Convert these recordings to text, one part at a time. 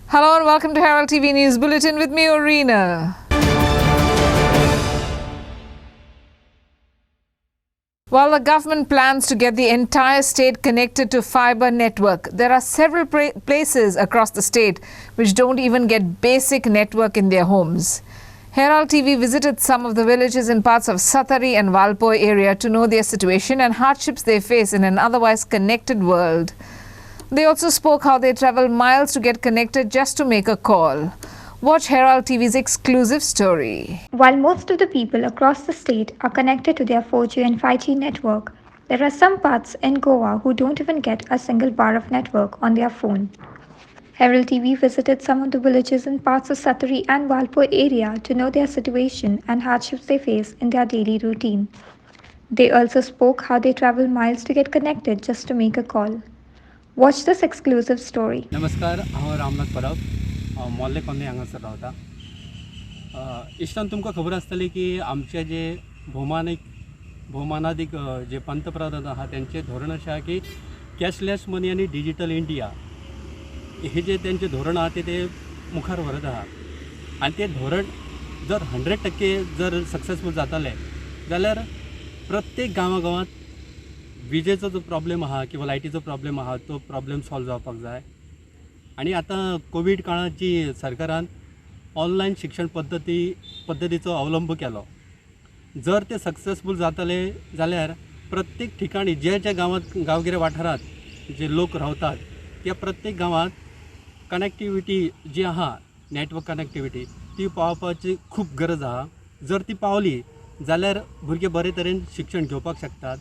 Hello and welcome to Herald TV News Bulletin with me, Orina. While the government plans to get the entire state connected to fiber network, there are several places across the state which don't even get basic network in their homes. Herald TV visited some of the villages in parts of Satari and Valpoi area to know their situation and hardships they face in an otherwise connected world. They also spoke how they travel miles to get connected just to make a call. Watch Herald TV's exclusive story. While most of the people across the state are connected to their 4G and 5G network, there are some parts in Goa who don't even get a single bar of network on their phone. Herald TV visited some of the villages in parts of Satari and Valpoi area to know their situation and hardships they face in their daily routine. They also spoke how they travel miles to get connected just to make a call. Watch this exclusive story. नमस्कार, हांव रामनाथ परब मोल्ले कोन्ने हांगासर रावता. इश्टान तुमकां खबर आसतली की आमचे जे भौमानादीक जे पंतप्रधान आहा त्यांचे धोरण अशें आहा की कॅशलेस मनी आनी डिजिटल इंडिया हे जे त्यांचे धोरण आहा ते मुखार व्हरत आहा. आनी ते धोरण जर 100% जर सक्सेसफूल जातालें जाल्यार प्रत्येक गांवांत विजेचो जो प्रॉब्लेम आहा किंवा लायटीचो प्रॉब्लेम आहा तो प्रॉब्लेम सॉल्व जावपाक जाय. आणि आता कोविड काळाची सरकारान ऑनलायन शिक्षण पद्धतीचो अवलंब केलो. जर ते सक्सेसफूल जातले जाल्यार प्रत्येक ठिकाणी जे गांवगिऱ्या वाठारांत जे लोक रावतात त्या प्रत्येक गांवांत कनेक्टिविटी जी आहा नेटवर्क कनेक्टिविटी ती पावपाची खूप गरज आहा. जर ती पावली जाल्यार भुरगे बरे तरेन शिक्षण घेवपाक शकतात.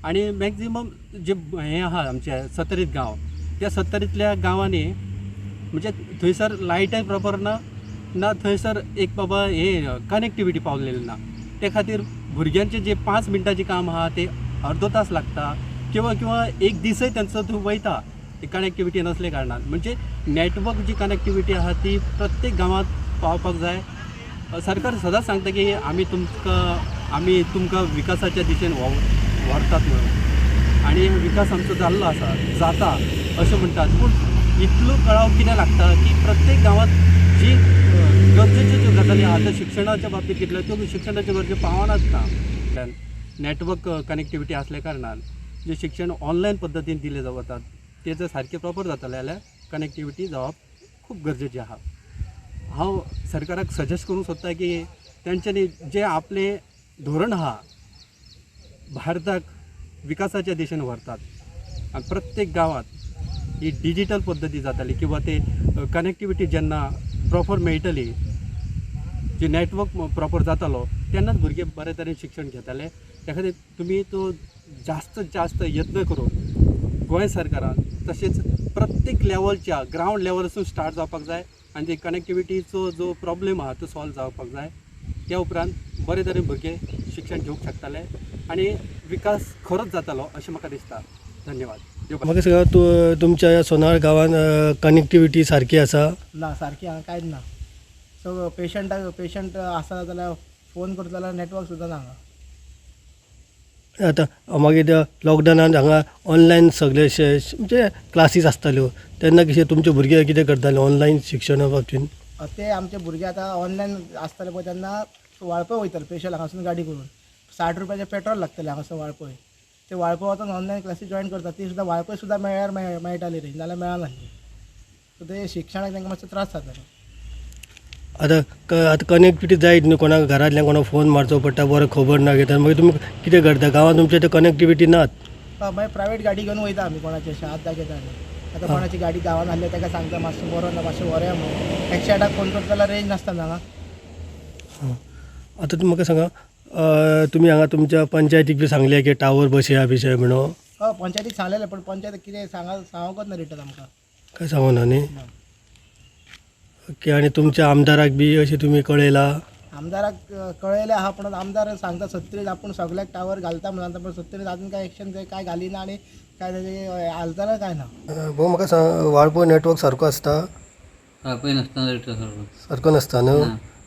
आणि मॅक्झिमम जे हें आहा आमचे सत्तरीत गांव त्या सत्तरीतल्या गांवांनी म्हणजे थंयसर लायटाय प्रॉपर ना थंयसर एक बाबा हे कनेक्टिविटी पावलेली ना. ते खातीर भुरग्यांचे जे 5 मिनटाचें काम आहा ते अर्दो तास लागता किंवा एक दिसय त्यांचो थंय वयता ती कनेक्टिविटी नसले कारणान. म्हणजे नेटवर्क जी कनेक्टिविटी आहा ती प्रत्येक गांवांत पावपाक जाय. सरकार सदांच सांगता की आमी तुमकां विकासाच्या दिशेन व्हरतात म्हणून आणि विकास आमचो जाल्लो आसा जाता अशें म्हणटात. पूण इतलो कळाव कितें लागता की प्रत्येक गांवांत जी गरजेच्यो ज्यो गजाली आहा त्यो शिक्षणाच्या बाबतींत घेतल्या त्यो शिक्षणाच्यो गरजो पावनाच ना. नेटवर्क कनेक्टिविटी असल्या कारणान जे शिक्षण ऑनलायन पद्दतीन दिले वतात ते जर सारकें प्रॉपर जातालें जाल्यार कनेक्टिविटी जावप खूब गरजेचें आहा. हांव सरकाराक सजेस्ट करूंक सोदता की तेंच्यांनी जे आपले धोरण आहा भारताक विकासाच्या दिशेन व्हरतात आनी प्रत्येक गांवांत ही डिजिटल पद्दती जाताली किंवा ते कनेक्टिविटी जेन्ना प्रॉपर मेळटली जे नेटवर्क प्रॉपर जातालो तेन्नाच भुरगे बरे तरेन शिक्षण घेताले. त्या खातीर तुमी तो जास्त यत्न करून गोंय सरकारान तशेंच प्रत्येक लेवलच्या ग्रावंड लेवलसून स्टार्ट जावपाक जाय आनी ते कनेक्टिविटीचो जो प्रॉब्लेम आहा तो सॉल्व जावपाक जाय. त्या उपरांत बरे तरेन भुरगे शिक्षण घेवंक शकताले आणि विकास खरोच जातालो अशें म्हाका दिसता. धन्यवाद. म्हाका सांगा तुमच्या सोनार गांवांत कनेक्टिविटी सारकी आसा? ना सारकी हांगा कांयच ना. सो पेशंट आसा जाल्यार फोन करता जाल्यार नेटवर्क सुद्दां ना हांगा. आतां मागीर लॉकडावनान हांगा ऑनलायन सगळे म्हणजे क्लासीस आसताल्यो तेन्ना कशें तुमचे भुरगे कितें करताले ऑनलायन शिक्षणा बाबतींत? ते आमचे भुरगे आतां ऑनलायन आसताले पळय तेन्ना वाळपय वयताले स्पेशल हांगासून गाडी करून. 60 रुपयाचें पेट्रोल लागतलें हांगासून वाळपय. ते वाळपय वचून ऑनलायन क्लासी जॉयन करतात ती सुद्दां वाळपय सुद्दां मेळ्ळ्यार मेळटाली रे नाल्यार मेळनासली. सो ते शिक्षणाक तांकां मातसो त्रास जातालो. आतां कनेक्टिविटी जायत न्हू कोणाक घरांतल्यान कोणाक फोन मारचो पडटा बरो खबर ना घेता मागीर तुमी कितें करता गांवांत तुमचे ते कनेक्टिविटी नात? मागीर प्रायवेट गाडी घेवन वयता आमी कोणाची अशें हात दाखयता आमी. आतां कोणाची गाडी गांवांत आहली ताका सांगता मातसो बरो ना मातशें व्हरया म्हणून. 108 फोन करता जाल्यार रेंज नासता हांगा. आतां तुमी म्हाका सांगा तुमी हांगा तुमच्या पंचायतीक बी सांगले की टावर बसया बिशय म्हणून? हय पंचायतीक सांगलेलें पण पंचायत कितें सांगोकच ना रिटर्न आमकां. काय सांगना न्ही? ओके. आनी तुमच्या आमदाराक बी अशें तुमी कळयला? आमदाराक कळयलें आहा पण आमदार सांगता 37 आपूण सगळ्याक टावर घालता म्हणून पण 37 अजून काय एक्शन काय घालिना आनी काय तेजे हालतलें काय ना. भाऊ म्हाका सांग वाळपय नेटवर्क सारको आसता? वाळपय नासता सारको नसता न्हू?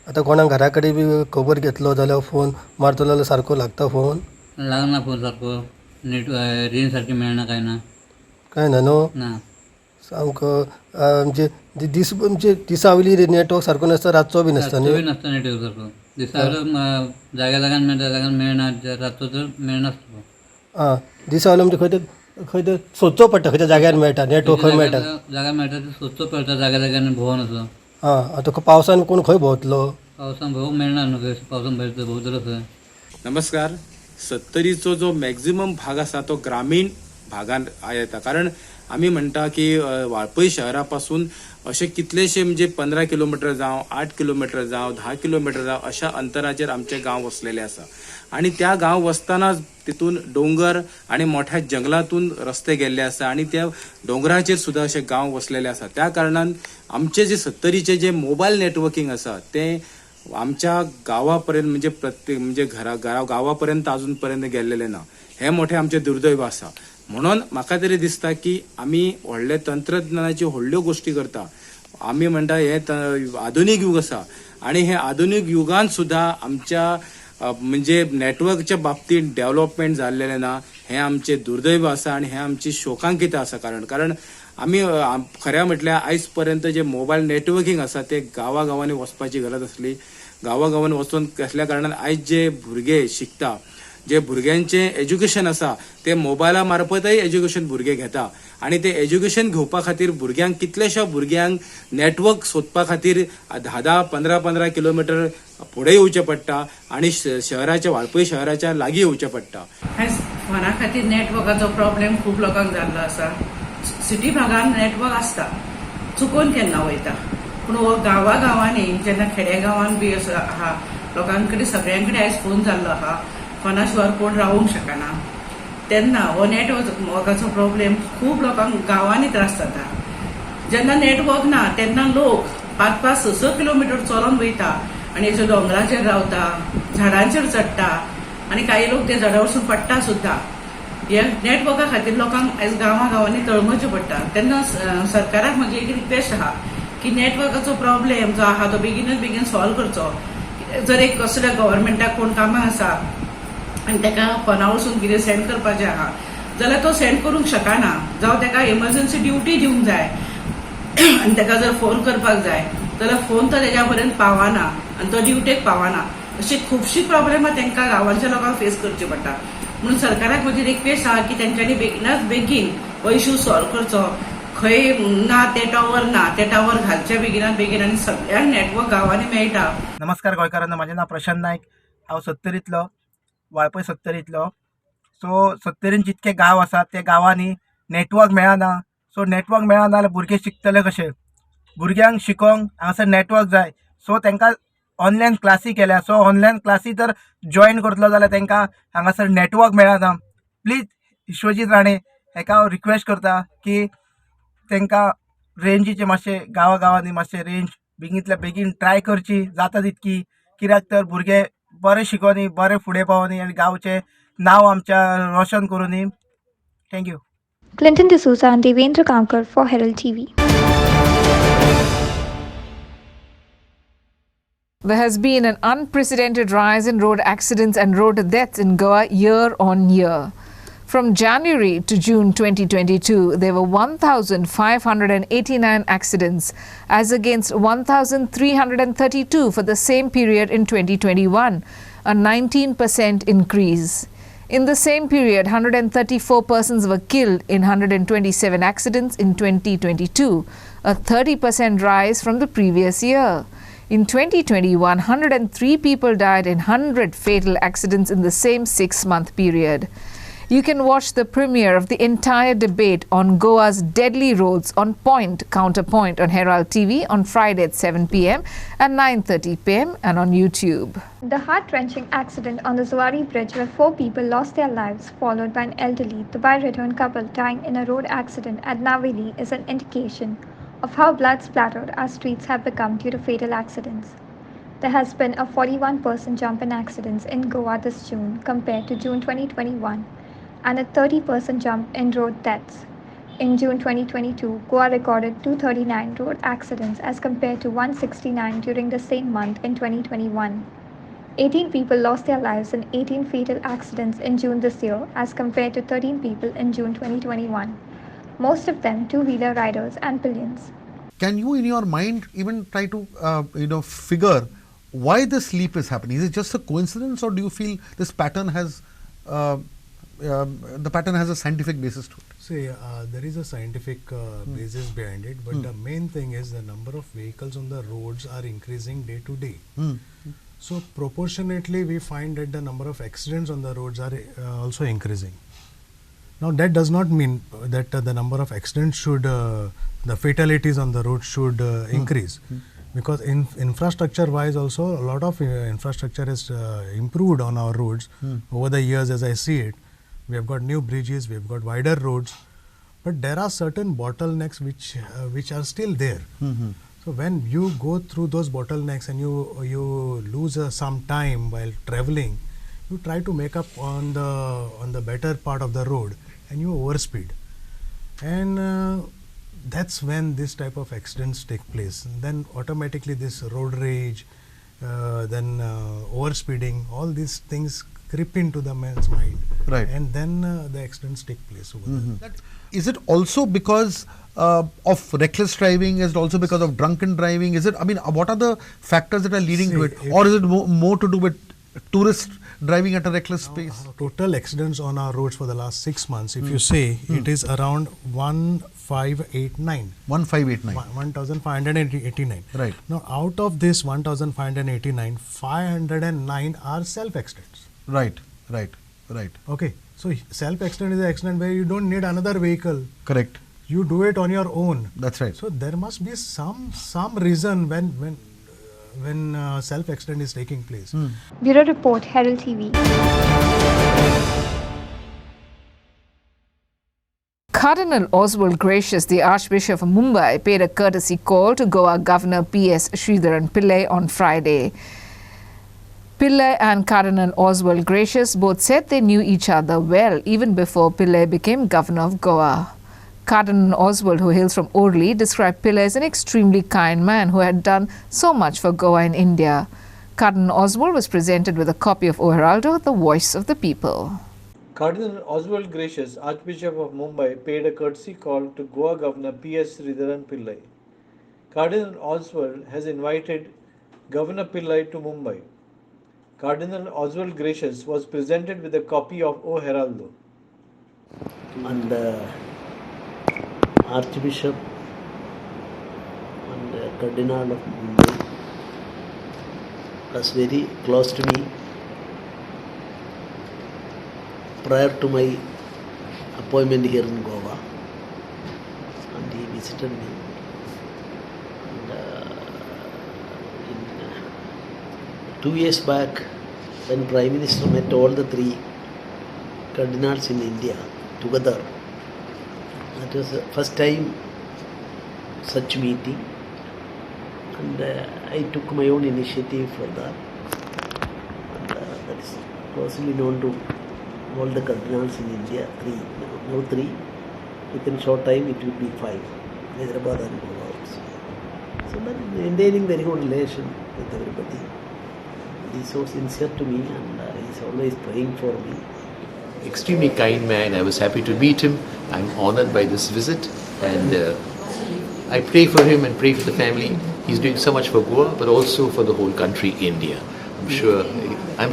आतां कोणाक घरा कडेन बी खबर घेतलो जाल्यार फोन मारतलो जाल्यार सारको लागता फोन? लागना फोन सारको. नेट रेंज सारकी मेळना काय ना. काय ना न्हू? ना. सामको म्हणजे म्हणजे दिसावली नेटवर्क सारको नासता रातचो बी नासता रातचो बी न्ही नासता नेटवर्क सारको दिसावलो जाग्या जाग्यान मेळटा जाग्यान मेळना रातचो तर मेळनासलो. आं दिसावलो म्हणजे खंय ते सोदचो पडटा खंयच्या जाग्यार मेळटा नेटवर्क खंय मेळटा. जागा मेळटा ते सोदचो पडटा जाग्या जाग्यान भोंवन असो. आतां पावसान कोण खंय भोंवतलो. पावसान भोंवूंक मेळना न्हू खंय पावसान भायर भोंवतलो खंय. नमस्कार. 70रीचो जो मॅक्झिमम भाग आसा तो ग्रामीण भागांत येता कारण आमी म्हणटा की वाळपय शहरा पासून असे कितलेशे म्हणजे 15 किलोमिटर जावं 8 किलोमिटर जावं 10 किलोमिटर जावं अशा अंतराचेर आमचे गांव वसलेले आसा आणि त्या गांव वसताना तितून डोंगर आणि मोठ्या जंगलातून रस्ते गेल्ले आसा आणि त्या डोंगराचेर सुद्धा असे गांव वसलेले आसा. त्या कारणान आमचे जे 70रीचे जे मोबायल नेटवर्किंग आसा ते आमच्या गावापर्यंत म्हणजे प्रत्येक म्हणजे गावापर्यंत अजूनपर्यंत गेल्लेले ना. हे मोठे आमचे दुर्दैव आसा. म्हणून म्हाका तरी दिसता की आमी व्हडले तंत्रज्ञानाची व्हडल्यो गोष्टी करता. आमी म्हणटा हे आधुनीक युग आसा आणि हे आधुनीक युगांत सुद्धा आमच्या म्हणजे नेटवर्कच्या बाबतीत डेव्हलपमेंट जाल्लेले ना. हे आमचे दुर्दैव आसा आणि हे आमची शोकांकित आसा. कारण आमी खऱ्या म्हटल्यार आयज पर्यंत जे मोबायल नेटवर्किंग आसा ते गांवांनी वचपाची गरज आसली. गांवांनी वचून असल्या कारणान आयज जे भुरगे शिकता जे भुरग्यांचे एज्युकेशन आसा ते मोबायला मार्फतय एज्युकेशन भुरगे घेता आणि ते एज्युकेशन घेवपा खातीर भुरग्यांक कितलेशा भुरग्यांक नेटवर्क सोदपा खातीर 10-15 किलोमिटर फुडें येवचें पडटा आणि शहराच्या वाळपय शहराच्या लागीं येवचें पडटा. आयज फोना खातीर नेटवर्काचो प्रॉब्लेम खूब लोकांक जाल्लो आसा. सिटी भागांत नेटवर्क आसता चुकून केन्ना वयता पूण गांवांनी जेन्ना खेडेगांवांत बी आहा लोकां कडेन सगळ्यां कडेन आयज फोन जाल्लो आहा फोना शिवाय कोण रावूंक शकना तेन्ना हो नेटवर्काचो प्रॉब्लेम खूब लोकांक गांवांनी त्रास जाता. जेन्ना नेटवर्क ना तेन्ना लोक 5-6 किलोमिटर चलोन वयता आणि अशे दोंगराचेर रावता झाडांचेर चडटा आणि काही लोक ते झाडा वचून पडटा सुद्धा. हे नेटवर्का खातीर लोकांक आयज गांवांनी तळमळचें पडटा. तेन्ना सरकाराक म्हजी एक रिक्वेस्ट आहा की नेटवर्काचो प्रॉब्लेम जो आहा तो बेगीन सॉल्व करचो. जर एक कसल्या गव्हर्मेंटाक कोण कामां आसा आनी ताका फोना वचून कितें सेंड करपाचें आहा जाल्यार तो सेंड करूंक शकना जावं ताका इमर्जन्सी ड्युटी दिवंक जाय आनी ताका जर फोन करपाक जाय जाल्यार फोन तो तेज्या पर्यंत पावना आनी तो ड्युटेक पावना. अशी खुबशी प्रॉब्लेमां तांकां गांवांच्या लोकांक फेस करची पडटा. म्हणून सरकाराक म्हजी रिक्वेस्ट आहा की तांच्यांनी बेगीन हो इश्यू सॉल्व करचो. खंय ना ते टावर घालचे बेगीन आनी सगळ्यांक नेटवर्क गांवांनी मेळटा. नमस्कार गोंयकारांनो, म्हजें नांव प्रशांत नायक. हांव 70रींतलो वाळपय 70रींतलो. सो 70रीन जितके गांव आसात ते गांवांनी नेटवर्क मेळना. सो नेटवर्क मेळना जाल्यार भुरगे शिकतले कशे. भुरग्यांक शिकोंक हांगासर नेटवर्क जाय. सो तांकां ऑनलायन क्लासी केल्या. सो ऑनलायन क्लासी जर जॉयन करतलो जाल्यार तांकां हांगासर नेटवर्क मेळना. प्लीज विश्वजीत राणे हाका हांव रिक्वेस्ट करता की तांकां रेंजीचे मातशे गांवांनी मातशे रेंज बेगींतल्या बेगीन ट्राय करची जाता तितकी. कित्याक तर भुरगे बरे शिकोनी बरे फुडें पावनी आनी गांवचें नांव आमच्या रोशन करूनी. Thank you. Clinton D'Souza and Devendra Kamkar for Herald TV. There has been an unprecedented rise in road accidents and road deaths in Goa year on year. From January to June 2022, there were 1,589 accidents, as against 1,332 for the same period in 2021, a 19% increase. In the same period, 134 persons were killed in 127 accidents in 2022, a 30% rise from the previous year. In 2021, 103 people died in 100 fatal accidents in the same 6-month period. You can watch the premiere of the entire debate on Goa's deadly roads on Point Counterpoint on Herald TV on Friday at 7 p.m. and 9:30 p.m. and on YouTube. The heart-wrenching accident on the Zuari Bridge where 4 people lost their lives, followed by an elderly Dubai-returned couple dying in a road accident at Naveli, is an indication of how blood-splattered our streets have become due to fatal accidents. There has been a 41% jump in accidents in Goa this June compared to June 2021, and a 30% jump in road deaths. In June 2022, Goa recorded 239 road accidents as compared to 169 during the same month in 2021. 18 people lost their lives in 18 fatal accidents in June this year as compared to 13 people in June 2021. most of them two-wheeler riders and pillions. Can you, in your mind, even try to figure why this leap is happening? Is it just a coincidence, or do you feel this pattern has the pattern has a scientific basis to it? See, there is a scientific basis behind it, but the main thing is the number of vehicles on the roads are increasing day to day. So proportionately, we find that the number of accidents on the roads are also increasing. Now, that does not mean that the number of accidents should, the fatalities on the road should increase, because infrastructure wise also a lot of infrastructure is improved on our roads over the years. As I see it, we have got new bridges, we have got wider roads, but there are certain bottlenecks which are still there. So when you go through those bottlenecks and you lose some time while traveling, you try to make up on the better part of the road and you overspeed, and that's when this type of accidents take place. And then automatically this road rage, then overspeeding, all these things creep into the man's mind, Right. and then the accidents take place over there. Is it also because of reckless driving? Is it also because of drunken driving? Is it? I mean, what are the factors that are leading to it, or is it more to do with tourists driving at a reckless pace? Total accidents on our roads for the last 6 months, if you say, it is around 1589. 1589. 1589. Right. Now, out of this 1589, 509 are self accidents. Right. Okay. So self accident is an accident where you don't need another vehicle. Correct. You do it on your own. That's right. So there must be some reason when self accident is taking place. Bureau Report, Herald TV. Cardinal Oswald Gracious, the Archbishop of Mumbai, paid a courtesy call to Goa Governor P.S. Sridharan Pillai on Friday. Pillai and Cardinal Oswald Gracious both said they knew each other well even before Pillai became Governor of Goa. Cardinal Oswald, who hails from Orly, described Pillai as an extremely kind man who had done so much for Goa in India. Cardinal Oswald was presented with a copy of O Herald, the voice of the people. Cardinal Oswald Gracious, Archbishop of Mumbai, paid a courtesy call to Goa Governor P.S. Sridharan Pillai. Cardinal Oswald has invited Governor Pillai to Mumbai. Cardinal Oswald Gracious was presented with a copy of O Herald. And Archbishop and Cardinal of Mumbai was very close to me prior to my appointment here in Goa, and he visited me. And 2 years back, when Prime Minister met all the three cardinals in India together, that was the first time such meeting, and I took my own initiative for that, and that is closely known to all the cardinals in India, now three. Within short time it will be 5, Hyderabad and Goa also. So that is maintaining very good relation with everybody. He is so sincere to me, and he is always praying for me. Extremely kind man. I was happy to meet him. I'm honored by this visit, and I pray for him and pray for the family. He's doing so much for Goa, but also for the whole country, India. I'm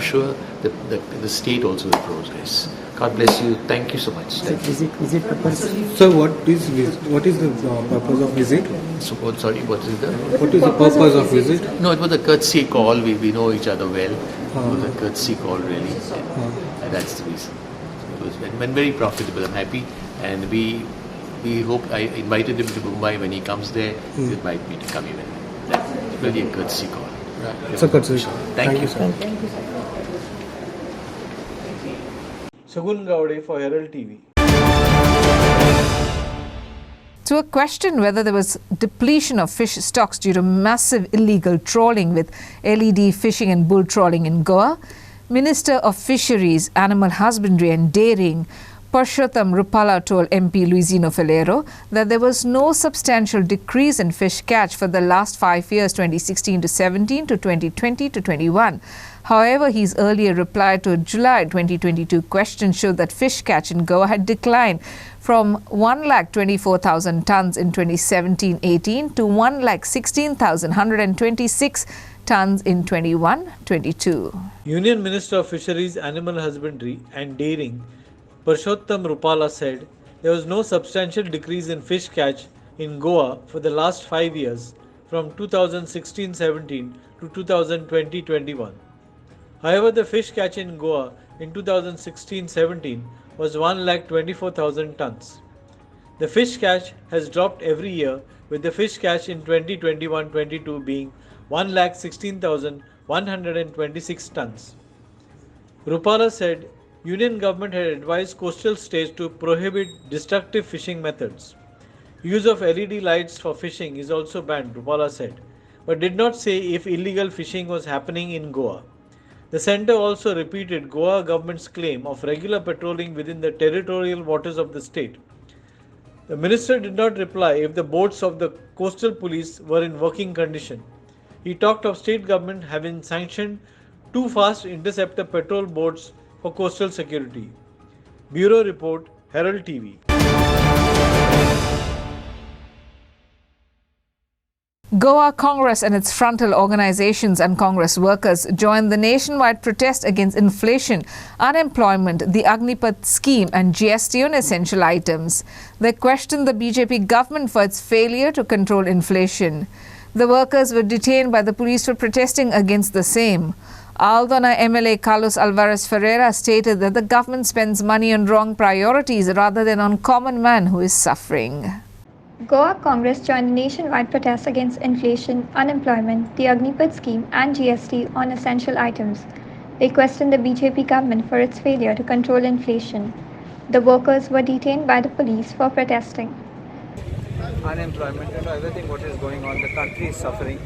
sure that the state also will progress. God bless you. Thank you so much. So what is the purpose of visit? So, sorry, what is the? What is the purpose of visit? No, it was a courtesy call. We know each other well. It was a courtesy call, really. And that's the reason. It was been very profitable. I'm happy, and we hope. I invited him to Mumbai. When he comes there, he invite me to come even. That's really a courtesy call. It's a courtesy. Thank you, sir. Thank you, sir. Sagun Gowde for Herald TV. To a question whether there was depletion of fish stocks due to massive illegal trawling with LED fishing and bull trawling in Goa, Minister of Fisheries, Animal Husbandry and Dairying, Purushottam Rupala told MP Luisino Falero that there was no substantial decrease in fish catch for the last 5 years, 2016 to 17 to 2020 to 21. However, his earlier reply to a July 2022 question showed that fish catch in Goa had declined from 1,24,000 tons in 2017-18 to 1,16,126 tons in 21-22. Union Minister of Fisheries, Animal Husbandry and Dairying, Purushottam Rupala said there was no substantial decrease in fish catch in Goa for the last 5 years from 2016-17 to 2020-21. However, the fish catch in Goa in 2016-17 was 1,24,000 tons. The fish catch has dropped every year, with the fish catch in 2021-22 being 1,16,126 tons. Rupala said Union government had advised coastal states to prohibit destructive fishing methods. Use of LED lights for fishing is also banned, Rupala said, but did not say if illegal fishing was happening in Goa. The centre also repeated Goa government's claim of regular patrolling within the territorial waters of the state. The minister did not reply if the boats of the coastal police were in working condition. He talked of state government having sanctioned 2 fast interceptor patrol boats for coastal security. Bureau Report, Herald TV. Goa Congress and its frontal organizations and Congress workers joined the nationwide protest against inflation, unemployment, the Agnipath scheme and GST on essential items. They questioned the BJP government for its failure to control inflation. The workers were detained by the police for protesting against the same. Aldona MLA Carlos Alvarez Ferreira stated that the government spends money on wrong priorities rather than on common man who is suffering. Goa Congress joined the nationwide protest against inflation, unemployment, the Agnipath scheme and GST on essential items. They questioned the BJP government for its failure to control inflation. The workers were detained by the police for protesting. Unemployment, everything what is going on, the country is suffering.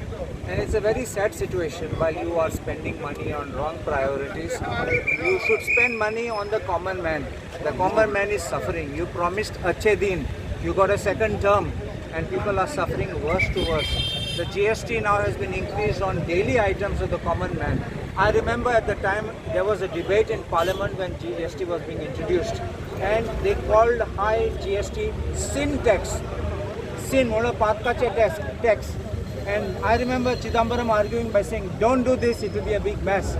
And it's a very sad situation while you are spending money on wrong priorities. You should spend money on the common man. The common man is suffering. You promised Achhe Din. You got a second term and people are suffering worse to worse. The GST now has been increased on daily items of the common man. I remember at the time there was a debate in Parliament when GST was being introduced and they called high GST sin tax. Sin, tax. And I remember Chidambaram arguing by saying, don't do this, it will be a big mess.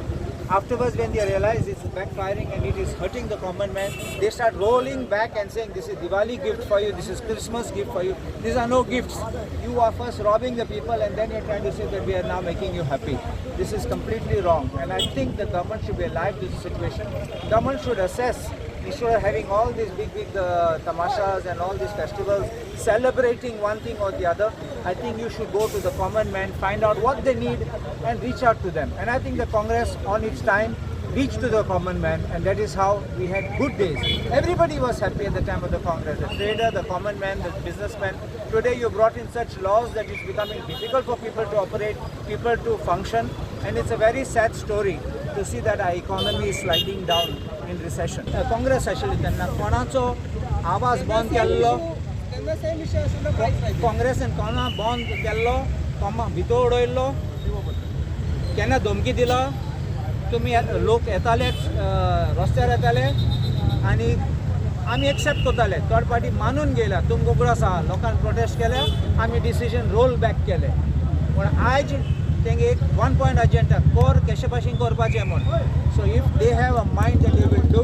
Afterwards, when they realize it's backfiring and it is hurting the common man, they start rolling back and saying, this is Diwali gift for you, this is Christmas gift for you. These are no gifts. You are first robbing the people and then you're trying to say that we are now making you happy. This is completely wrong. And I think the government should be alive to the situation. Government should assess, instead of having all these big tamashas and all these festivals, celebrating one thing or the other, I think you should go to the common man, find out what they need and reach out to them. And I think the Congress on its time reached to the common man and that is how we had good days. Everybody was happy at the time of the Congress. The trader, the common man, the businessman. Today you brought in such laws that it's becoming difficult for people to operate, people to function. And it's a very sad story to see that our economy is sliding down in recession. Congress actually त्यांना कोणाचो आवाज बंद केल्लो काँग्रेस कोणा बंद केल्लो भितर उडयल्लो केन्ना धमकी दिला तुम्ही लोक येताले रस्त्यार येताले आनी आमी एक्सेप्ट करताले थर्ड पार्टी मानून गेल्या तुम गोगळास आहा लोकांनी प्रोटेस्ट केले आमी डिसिजन रोल बॅक केले पण आयज तेंगे एक 1 पॉयंट एजेंडा कोर कशे भाशेन करपाचें म्हण so if they have a mind that they will do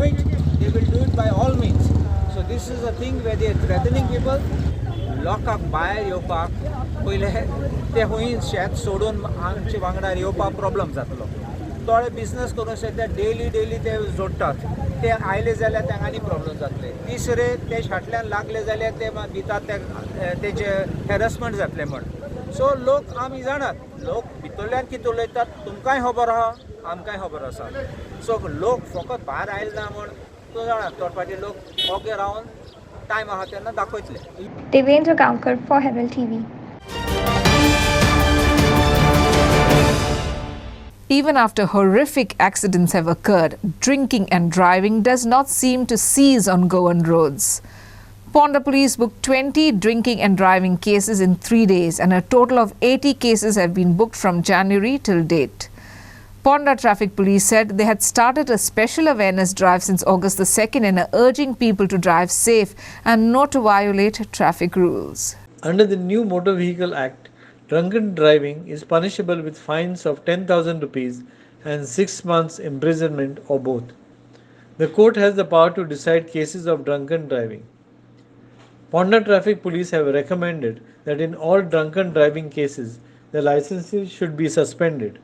it by all means so this is a thing where they threatening people लोकांक भायर येवपाक पयले ते खूंय शेत सोडून आमचे वांगडा येवपाक प्रॉब्लम जातलो थोडे बिजनेस करूंक सोदतात डेली ते जोडटात ते आयले जाल्यार तांकांनी प्रॉब्लम जातले तिसरे ते फाटल्यान लागले जाल्यार ते भितात तेजे हॅरसमेंट जातले म्हण सो लोक आमी जाणात लोक भितरल्यान कितें उलयतात तुमकांय खबर आहा आमकांय खबर आसा सो लोक फकत भायर आयले ना म्हण तूं जाणात थर्ड पार्टी लोक ओगे रावन टायम आहा तेन्ना दाखयतले. Devendra Gaonkar for Herald TV. Even after horrific accidents have occurred, drinking and driving does not seem to cease on Goan roads. Ponda police booked 20 drinking and driving cases in 3 days and a total of 80 cases have been booked from January till date. Ponda Traffic Police said they had started a special awareness drive since August the 2nd and are urging people to drive safe and not to violate traffic rules. Under the new Motor Vehicle Act, drunken driving is punishable with fines of 10,000 rupees and 6 months imprisonment or both. The court has the power to decide cases of drunken driving. Ponda Traffic Police have recommended that in all drunken driving cases, the licenses should be suspended.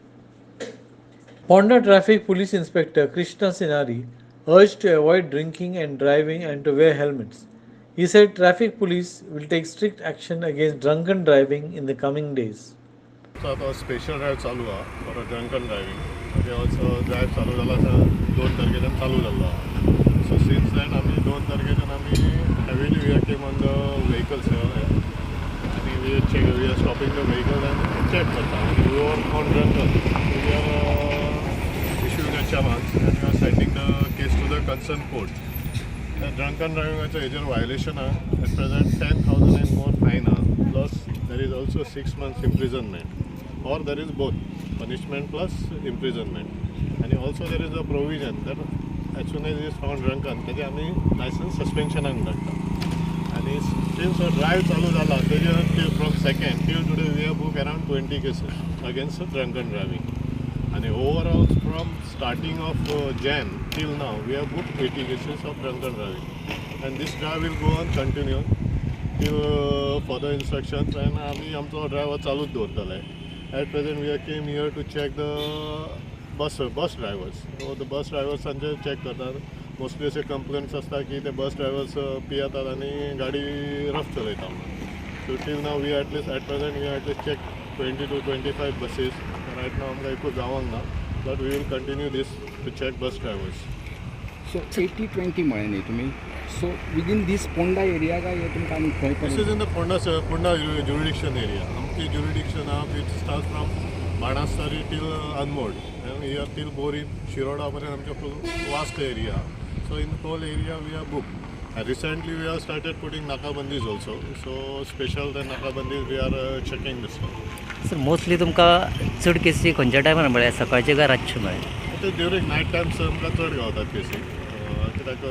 Ponda Traffic Police Inspector Krishna Sinari urged to avoid drinking and driving and to wear helmets. He said traffic police will take strict action against drunken driving in the coming days. So आता special drive चालू आहे for drunken driving ते also drive चालू जाला 2 तारखेच्यान चालू जाल्लो सो since than आमी 2 तारखेच्यान आमी heavily we are came on the vehicles आनी we are stopping the vehicle and check करता आनी we are on drunken we are issuing a challans and we are sending the case to the concern court drunken ड्रायव्हिंगाचो हेजेर violation आहे at present 10,000 and more fine plus there is also 6 months imprisonment or there is both punishment plus imprisonment and also there is a provision that as soon as he is found drunken तेजे आमी license suspensionaक धाडटा and since a drive चालू जाला तेजे till from 2nd till today we have booked around 20 cases against drunken driving and overall from starting of Jan till now we have booked 80 cases of drunken driving and this drive will go on continue till further instructions and आमी आमचो driver चालूच दवरतले. At present we came here to check the bus drivers. So the bus drivers सांचे check करतात. Mostly असे complaints असतात की ते bus drivers पियतात आणि गाडी रफ चलयता. So till now we at present we at least check 20 to 25 buses. Right now आमकां एकूच गावांक ना but we will continue this to check bus drivers. So 80-20 म्हळें न्ही तुमी. So within this Ponda area काय तुमकां आनी खंय This is in the Ponda jurisdiction area. आमची jurisdiction which starts from Banastari till Anmod and here till Bori, Shiroda पर्यंत आमचो full vast area. So in the whole area we are booked. And recently we have started putting nakabandis also. So special the nakabandis we are checking this one. Sir mostly तुमकां चड केसी खंयच्या टायमार म्हळ्यार सकाळचे काय रातचे म्हळ्यार ड्युरींग नायट टायम्स आमकां चड गावतात केसी कित्याक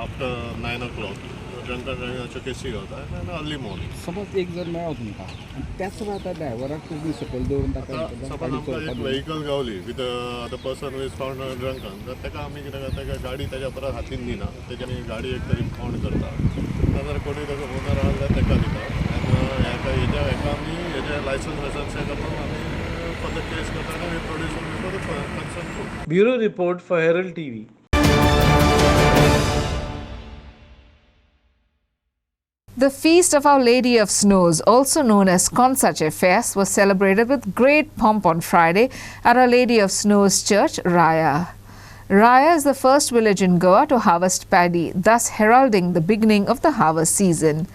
आफ्टर 9 o'clock ड्रंकन ड्रायव्हिंगाच्यो केसी गावतात आनी अर्ली मॉर्निंग समज एक जर मेळ्ळो तुमकां आनी त्याच वेळार ड्रायव्हराक तुमी सकयल दवरून ताका सपोज आमकां एक vehicle Gawali with the person who is found drunken तर ताका आमी कितें करता गाडी ताच्या परत हातीन दिना तेजे आमी गाडी एक तरी फावंड करता नाजाल्यार कोणी ताका ओनर आहा जाल्यार ताका दिता हेका आमी हेजे लायसन्स करून आमी फर्दर केस करता आनी we produce before the concern court. Bureau report for Herald TV. The Feast of Our Lady of Snows, also known as Konsachem Fest, was celebrated with great pomp on Friday at Our Lady of Snows Church, Raya. Raya is the first village in Goa to harvest paddy, thus heralding the beginning of the harvest season.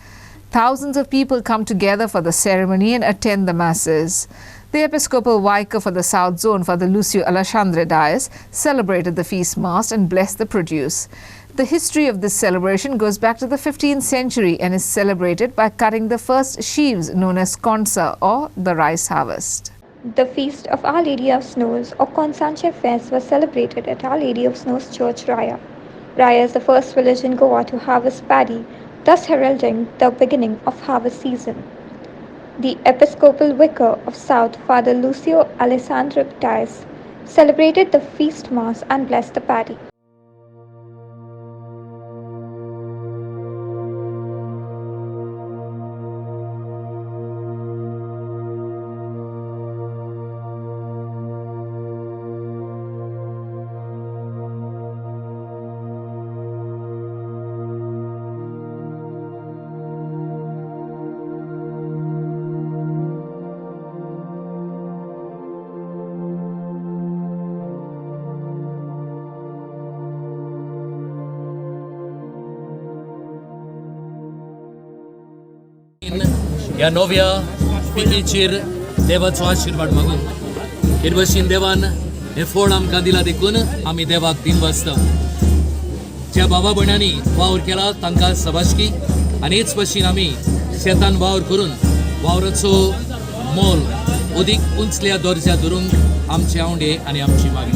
Thousands of people come together for the ceremony and attend the masses. The Episcopal Vicar for the South Zone, Father Lucio Alexandre Dias, celebrated the feast mass and blessed the produce. The history of this celebration goes back to the 15th century and is celebrated by cutting the first sheaves known as konsa or the rice harvest. The Feast of Our Lady of Snows or Konsachem Fest was celebrated at Our Lady of Snows Church, Raya. Raya is the first village in Goa to harvest paddy, thus heralding the beginning of harvest season. The Episcopal Vicar of South, Father Lucio Alexandre Dias, celebrated the feast mass and blessed the paddy. ह्या नव्या पिकेचेर देवाचो आशीर्वाद मागून हे भशेन देवान हे फळ आमकां दिला देखून आमी देवाक दिन वाजता. ज्या बाबा भयणांनी वावर केला तांकां सबाशकी आनी हेच भशेन आमी शेतान वावर करून वावराचो मोल अदीक उंचल्या दर्ज्यार धरूंक आमचे आवडे आनी आमची मागणी.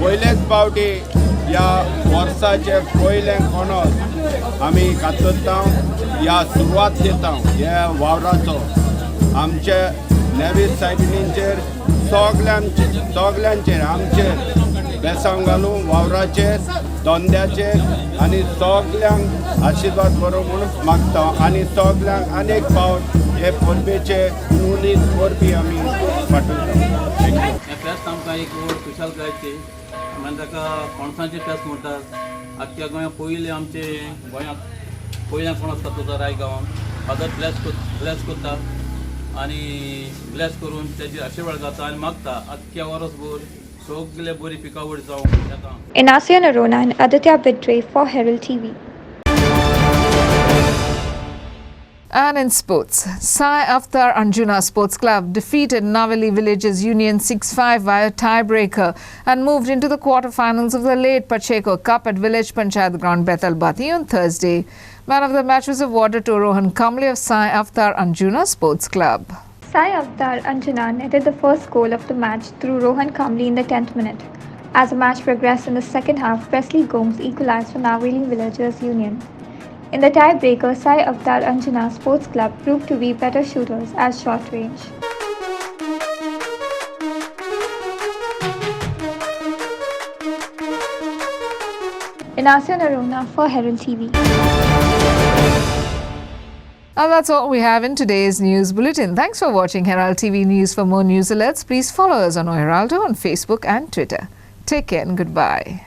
पयलेच फावटी ह्या वर्साचे पयले कोणोस आमी कातरता ह्या सुरवात घेता ह्या वावराचो आमचे नेवीस सायबिणींचेर सगल्यांचेर आमचेर बेसांव घालून वावराचेर धंद्याचेर आनी सगल्यांक आशिर्वाद बरो म्हणून मागता आनी सगल्यांक अनेक फावट हे परबेचे उणीत परबी आमी फाटयता. हे फेस्त आमकां एक व्हड खुशालकायेची म्हणजे ताका पणसाचें फेस्त म्हणटात. आख्ख्या गोंयांत पयले आमचे गोंयांत पयल्या कोण आसता तो रायगांवान फादर ब्लेस करता आनी ब्लेस करून तेजी आशिर्वाद जाता आनी मागता आख्ख्या वर्सभर सगळे बरी पिकावळ जावं येता. Inacio Narona and Aditya Bidre for Herald TV. And in sports, Sai Aftar Anjuna Sports Club defeated Navali Villages Union 6-5 via tiebreaker and moved into the quarterfinals of the late Pacheco Cup at Village Panchayat Ground Betalbati on Thursday. Man of the match was awarded to Rohan Kamble of Sai Aftar Anjuna Sports Club. Sai Avtar Anjana netted the first goal of the match through Rohan Kamble in the 10th minute. As the match progressed in the second half, Presley Gomes equalized for Navali Villagers Union. In the tiebreaker, Sai Avtar Anjana Sports Club proved to be better shooters at short range. Inacio Narona for Herald TV. And that's all we have in today's news bulletin. Thanks for watching Herald TV News. For more news alerts, please follow us on Heraldo on Facebook and Twitter. Take care and goodbye.